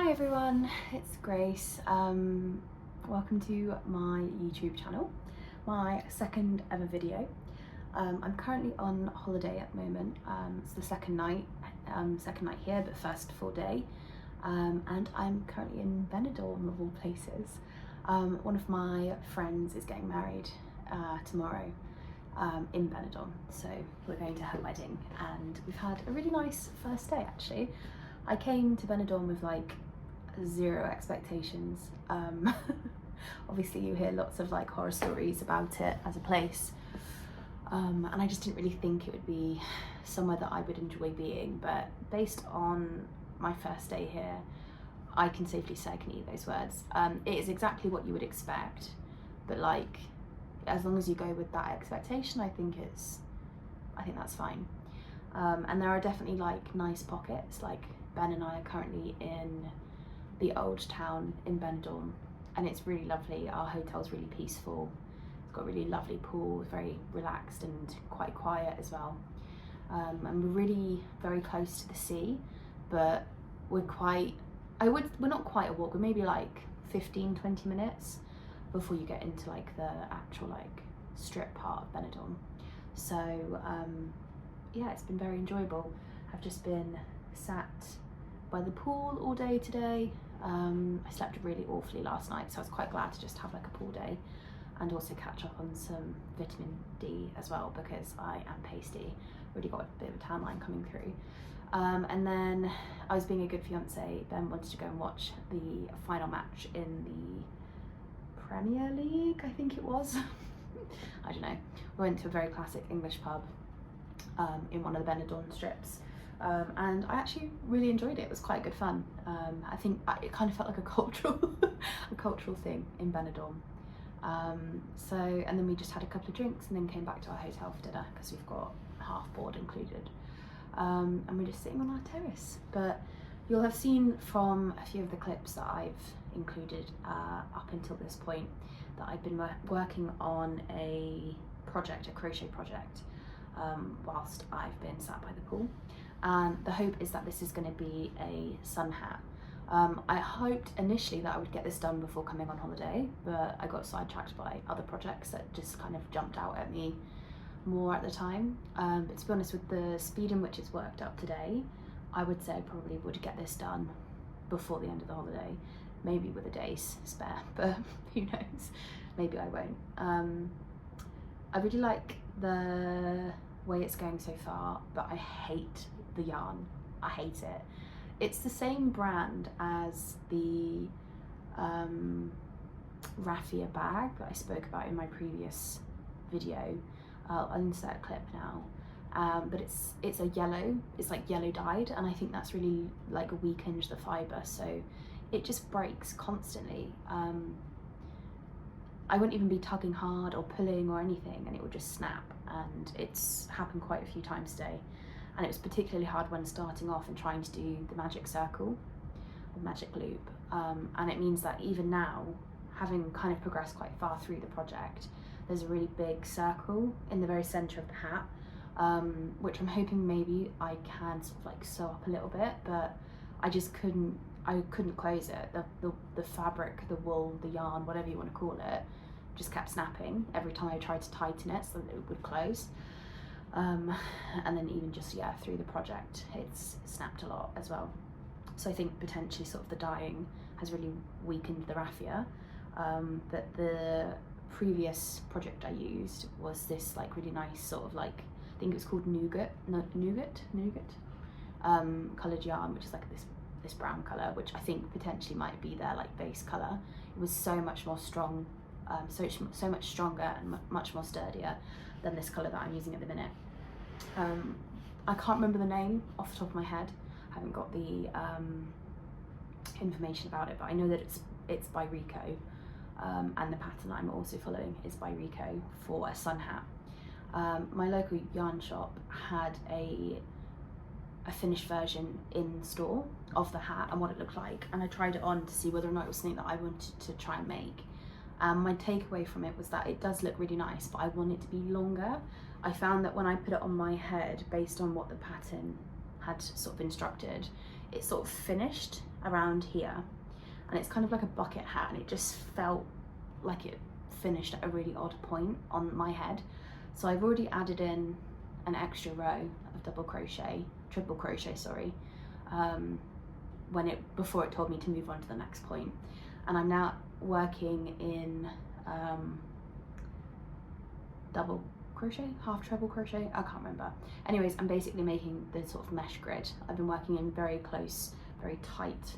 Hi everyone, it's Grace. Welcome to my YouTube channel, my second ever video. I'm currently on holiday at the moment. It's the second night here, but first full day. And I'm currently in Benidorm of all places. One of my friends is getting married tomorrow in Benidorm, so we're going to her wedding, and we've had a really nice first day actually. I came to Benidorm with like zero expectations. Obviously you hear lots of like horror stories about it as a place, and I just didn't really think it would be somewhere that I would enjoy being, but based on my first day here, I can safely say I can eat those words. It is exactly what you would expect, but like as long as you go with that expectation, I think that's fine. And there are definitely like nice pockets. Like Ben and I are currently in the old town in Benidorm, and it's really lovely. Our hotel's really peaceful. It's got a really lovely pool, very relaxed and quite quiet as well. And we're really very close to the sea, but we're not quite a walk. We're maybe like 15-20 minutes before you get into like the actual like strip part of Benidorm. So yeah, it's been very enjoyable. I've just been sat by the pool all day today. I slept really awfully last night, so I was quite glad to just have like a pool day and also catch up on some vitamin D as well, because I am pasty, really got a bit of a tan line coming through. And then I was being a good fiance. Ben wanted to go and watch the final match in the Premier League, I think it was. I don't know. We went to a very classic English pub in one of the Benidorm strips, and I actually really enjoyed it. It was quite good fun. I think it kind of felt like a cultural thing in Benidorm. And then we just had a couple of drinks and then came back to our hotel for dinner, because we've got half board included, and we're just sitting on our terrace. But you'll have seen from a few of the clips that I've included up until this point that I've been working on a crochet project whilst I've been sat by the pool, and the hope is that this is going to be a sun hat. I hoped initially that I would get this done before coming on holiday, but I got sidetracked by other projects that just kind of jumped out at me more at the time. But to be honest, with the speed in which it's worked up today, I would say I probably would get this done before the end of the holiday, maybe with a day's spare, but who knows, maybe I won't. I really like the way it's going so far, but I hate the yarn. I hate it. It's the same brand as the raffia bag that I spoke about in my previous video. I'll insert a clip now. But it's a yellow, it's like yellow dyed, and I think that's really like weakened the fibre, so it just breaks constantly. I wouldn't even be tugging hard or pulling or anything, and it would just snap, and it's happened quite a few times today. And it was particularly hard when starting off and trying to do the magic circle or magic loop. And it means that even now, having kind of progressed quite far through the project, there's a really big circle in the very centre of the hat, which I'm hoping maybe I can sort of like sew up a little bit, but I just couldn't close it. The fabric, the wool, the yarn, whatever you want to call it, just kept snapping every time I tried to tighten it so that it would close. And then even just through the project, it's snapped a lot as well. So I think potentially sort of the dyeing has really weakened the raffia. But the previous project I used was this like really nice sort of like, I think it was called nougat coloured yarn, which is like this brown colour, which I think potentially might be their like base colour. It was so much more strong, so much stronger and much more sturdier than this colour that I'm using at the minute. I can't remember the name off the top of my head. I haven't got the information about it, but I know that it's by Rico, and the pattern I'm also following is by Rico for a sun hat. My local yarn shop had a finished version in store of the hat and what it looked like, and I tried it on to see whether or not it was something that I wanted to try and make. My takeaway from it was that it does look really nice, but I want it to be longer. I found that when I put it on my head, based on what the pattern had sort of instructed, it sort of finished around here, and it's kind of like a bucket hat, and it just felt like it finished at a really odd point on my head. So I've already added in an extra row of triple crochet, sorry, before it told me to move on to the next point. And I'm now working in double crochet, half treble crochet, I can't remember. Anyways, I'm basically making the sort of mesh grid. I've been working in very close, very tight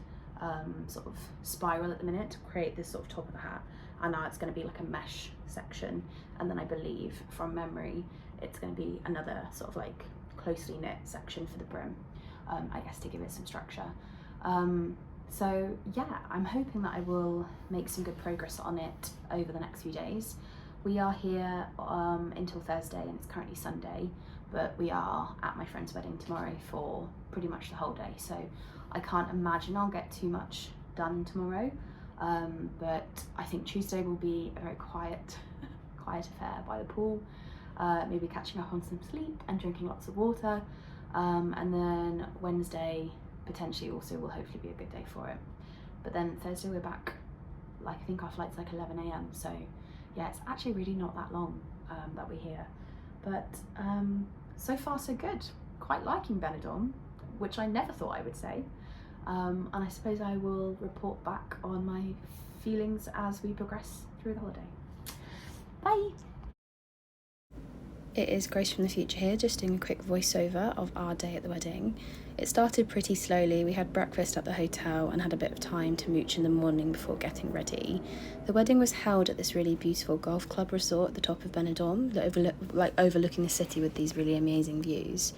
sort of spiral at the minute to create this sort of top of the hat, and now it's going to be like a mesh section, and then I believe from memory it's going to be another sort of like closely knit section for the brim, I guess, to give it some structure. So yeah, I'm hoping that I will make some good progress on it over the next few days. We are here until Thursday, and it's currently Sunday, but we are at my friend's wedding tomorrow for pretty much the whole day, so I can't imagine I'll get too much done tomorrow, but I think Tuesday will be a very quiet affair by the pool, maybe catching up on some sleep and drinking lots of water, and then Wednesday potentially also will hopefully be a good day for it. But then Thursday we're back, like I think our flight's like 11 AM, so yeah, it's actually really not that long that we're here. But so far so good. Quite liking Benidorm, which I never thought I would say. And I suppose I will report back on my feelings as we progress through the holiday. Bye! It is Grace from the future here, just doing a quick voiceover of our day at the wedding. It started pretty slowly. We had breakfast at the hotel and had a bit of time to mooch in the morning before getting ready. The wedding was held at this really beautiful golf club resort at the top of Benidorm, overlooking the city with these really amazing views.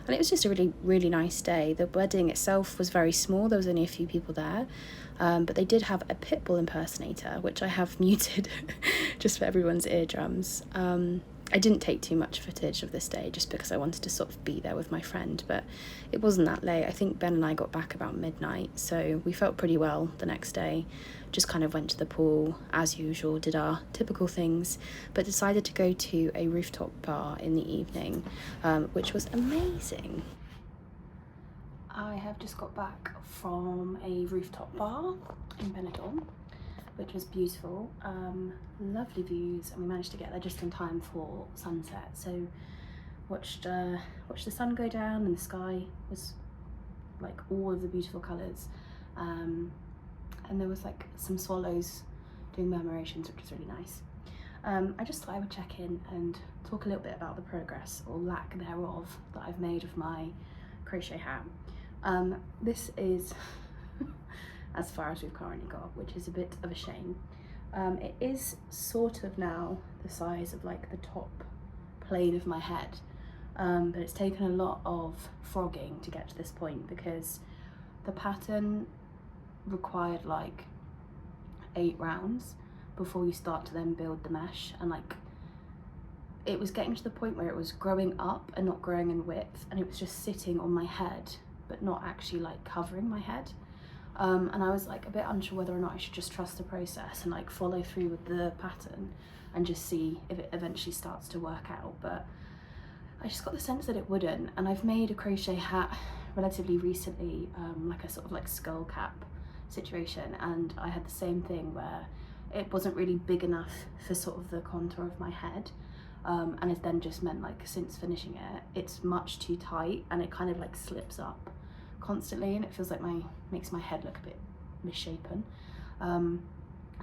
And it was just a really, really nice day. The wedding itself was very small. There was only a few people there, but they did have a pit bull impersonator, which I have muted just for everyone's eardrums. I didn't take too much footage of this day just because I wanted to sort of be there with my friend, but it wasn't that late. I think Ben and I got back about midnight, so we felt pretty well the next day. Just kind of went to the pool as usual, did our typical things, but decided to go to a rooftop bar in the evening, which was amazing. I have just got back from a rooftop bar in Benidorm, which was beautiful. Lovely views, and we managed to get there just in time for sunset, so watched the sun go down, and the sky was like all of the beautiful colours, and there was like some swallows doing murmurations, which was really nice. I just thought I would check in and talk a little bit about the progress, or lack thereof, that I've made of my crochet hat. This is as far as we've currently got, which is a bit of a shame. It is sort of now the size of like the top plane of my head, but it's taken a lot of frogging to get to this point, because the pattern required like 8 rounds before you start to then build the mesh, and like it was getting to the point where it was growing up and not growing in width, and it was just sitting on my head but not actually like covering my head. And I was like a bit unsure whether or not I should just trust the process and like follow through with the pattern and just see if it eventually starts to work out, but I just got the sense that it wouldn't. And I've made a crochet hat relatively recently, like a sort of like skull cap situation, and I had the same thing where it wasn't really big enough for sort of the contour of my head, and it then just meant like since finishing it, it's much too tight and it kind of like slips up constantly, and it feels like makes my head look a bit misshapen.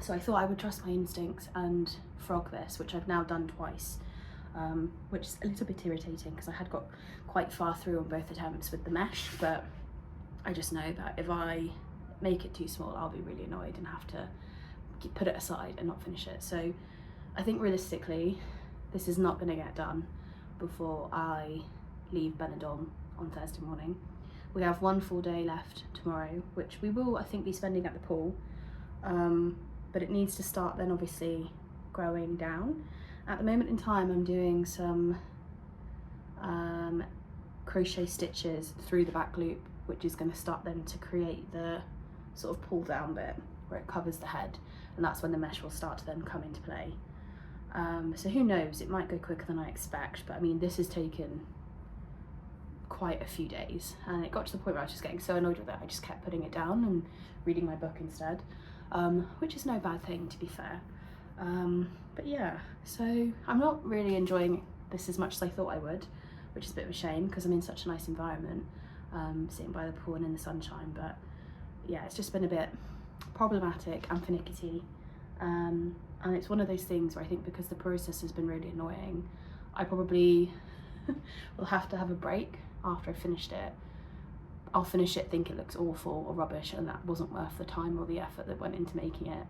So I thought I would trust my instincts and frog this, which I've now done twice, which is a little bit irritating because I had got quite far through on both attempts with the mesh, but I just know that if I make it too small, I'll be really annoyed and have to put it aside and not finish it. So I think realistically, this is not going to get done before I leave Benidorm on Thursday morning. We have one full day left tomorrow, which we will, I think, be spending at the pool, but it needs to start then obviously growing down. At the moment in time, I'm doing some crochet stitches through the back loop, which is going to start then to create the sort of pull down bit where it covers the head, and that's when the mesh will start to then come into play. So who knows, it might go quicker than I expect, but I mean, this has taken quite a few days, and it got to the point where I was just getting so annoyed with it, I just kept putting it down and reading my book instead, which is no bad thing, to be fair. But yeah, so I'm not really enjoying this as much as I thought I would, which is a bit of a shame because I'm in such a nice environment, sitting by the pool and in the sunshine. But yeah, it's just been a bit problematic and finicky, and it's one of those things where I think because the process has been really annoying, I probably will have to have a break after I finished it. I'll finish it, think it looks awful or rubbish, and that wasn't worth the time or the effort that went into making it.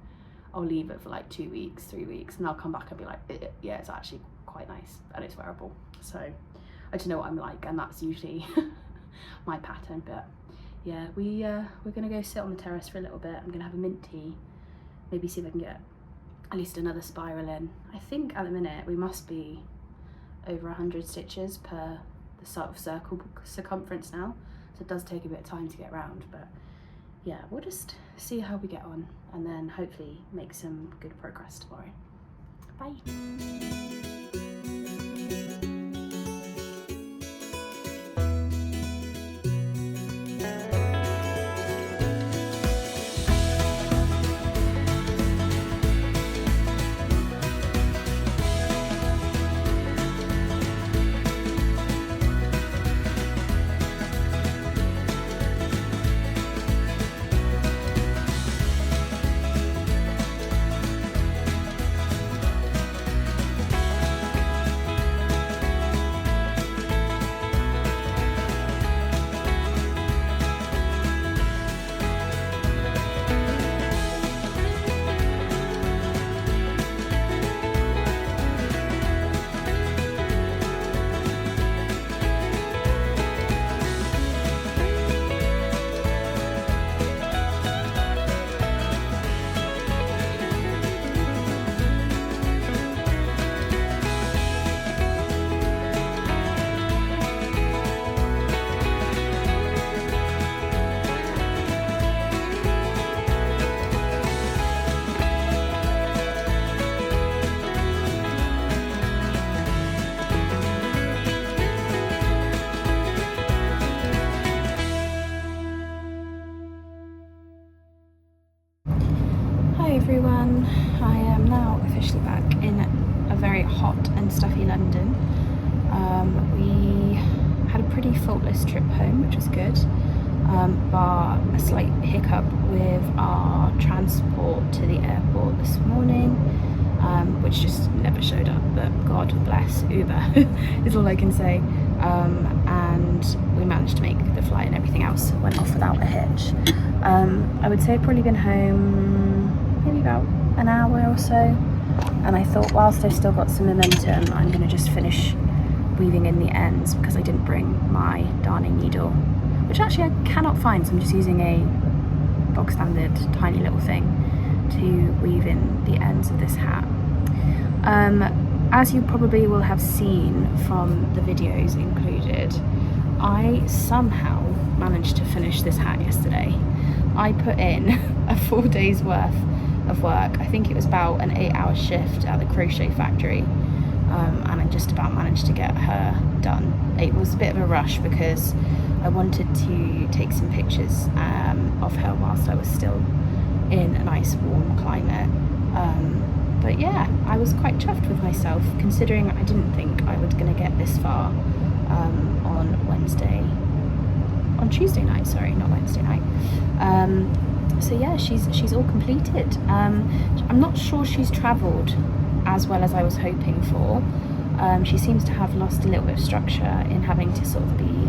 I'll leave it for like 2 weeks, 3 weeks, and I'll come back and be like, yeah, it's actually quite nice and it's wearable. So I just know what I'm like, and that's usually my pattern. But yeah, we're gonna go sit on the terrace for a little bit. I'm gonna have a mint tea, maybe see if I can get at least another spiral in. I think at the minute we must be over 100 stitches per the sort of circle circumference now, so it does take a bit of time to get around. But yeah, we'll just see how we get on and then hopefully make some good progress tomorrow. Bye. Everyone, I am now officially back in a very hot and stuffy London. We had a pretty faultless trip home, which was good, bar a slight hiccup with our transport to the airport this morning, which just never showed up, but God bless Uber is all I can say. And we managed to make the flight and everything else went off without a hitch. I would say I've probably been home maybe about an hour or so, and I thought whilst I've still got some momentum, I'm going to just finish weaving in the ends because I didn't bring my darning needle, which actually I cannot find, so I'm just using a bog standard tiny little thing to weave in the ends of this hat. As you probably will have seen from the videos included, I somehow managed to finish this hat yesterday. I put in a 4 days worth of work. I think it was about an 8-hour shift at the crochet factory, and I just about managed to get her done. It was a bit of a rush because I wanted to take some pictures of her whilst I was still in a nice warm climate. But yeah, I was quite chuffed with myself considering I didn't think I was going to get this far on Tuesday night, sorry, not Wednesday night. So yeah, she's all completed. I'm not sure she's travelled as well as I was hoping for. She seems to have lost a little bit of structure in having to sort of be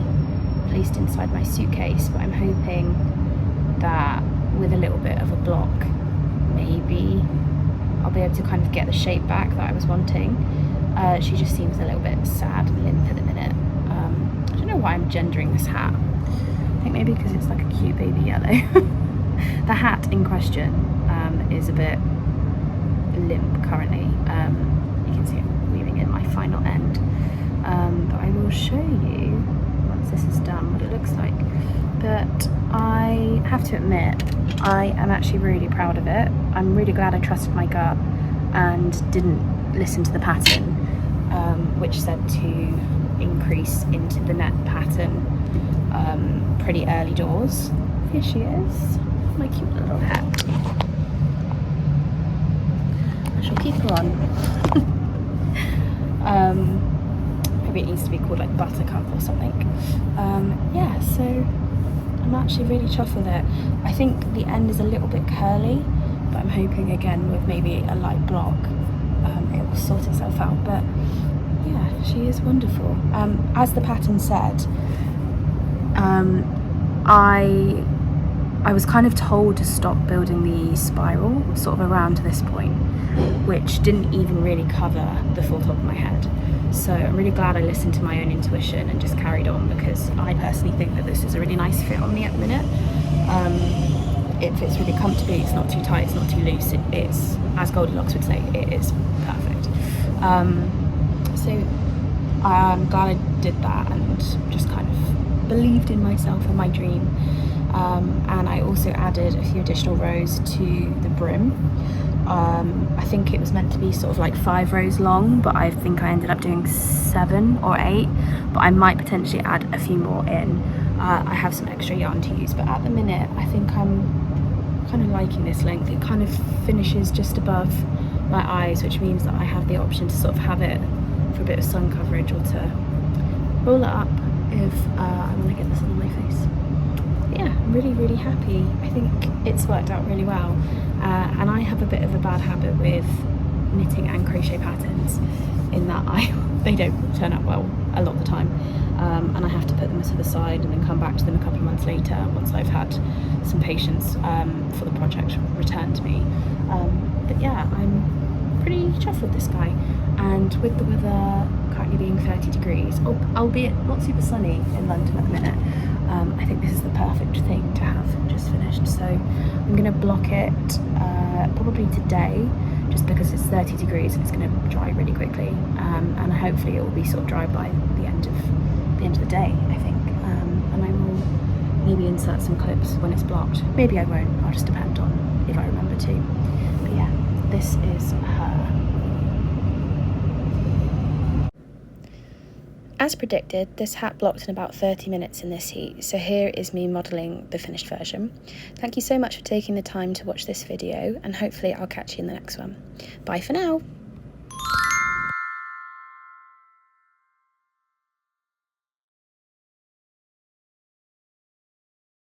placed inside my suitcase, but I'm hoping that with a little bit of a block, maybe I'll be able to kind of get the shape back that I was wanting. She just seems a little bit sad and limp at the minute. I don't know why I'm gendering this hat. I think maybe because it's like a cute baby yellow. The hat in question is a bit limp currently. You can see I'm weaving in my final end, but I will show you once this is done what it looks like. But I have to admit, I am actually really proud of it. I'm really glad I trusted my gut and didn't listen to the pattern, which said to increase into the net pattern pretty early doors. Here she is, my cute little hat. I shall keep her on. Maybe it needs to be called like Buttercup or something. Yeah, so I'm actually really chuffed with it. I think the end is a little bit curly, but I'm hoping again with maybe a light block it will sort itself out. But yeah, she is wonderful. As the pattern said, I was kind of told to stop building the spiral sort of around this point, which didn't even really cover the full top of my head. So I'm really glad I listened to my own intuition and just carried on, because I personally think that this is a really nice fit on me at the minute. It fits really comfortably, it's not too tight, it's not too loose, it's, as Goldilocks would say, it is perfect. So I'm glad I did that and just kind of believed in myself and my dream. And I also added a few additional rows to the brim. I think it was meant to be sort of like 5 rows long, but I think I ended up doing 7 or 8, but I might potentially add a few more in. I have some extra yarn to use, but at the minute I think I'm kind of liking this length. It kind of finishes just above my eyes, which means that I have the option to sort of have it for a bit of sun coverage, or to roll it up if I want to get this on my face. But yeah, I'm really happy. I think it's worked out really well, and I have a bit of a bad habit with knitting and crochet patterns in that they don't turn out well a lot of the time, and I have to put them to the side and then come back to them a couple of months later once I've had some patience for the project returned to me. But yeah, I'm pretty chuffed with this guy, and with the weather currently being 30 degrees, albeit not super sunny in London at the minute, I think this is the perfect thing to have just finished. So I'm going to block it probably today, just because it's 30 degrees and it's going to dry really quickly, and hopefully it will be sort of dry by the end of the day, I think. And I will maybe insert some clips when it's blocked. Maybe I won't, I'll just depend on if I remember to. But yeah, this is her. As predicted, this hat blocked in about 30 minutes in this heat, so here is me modelling the finished version. Thank you so much for taking the time to watch this video, and hopefully I'll catch you in the next one. Bye for now!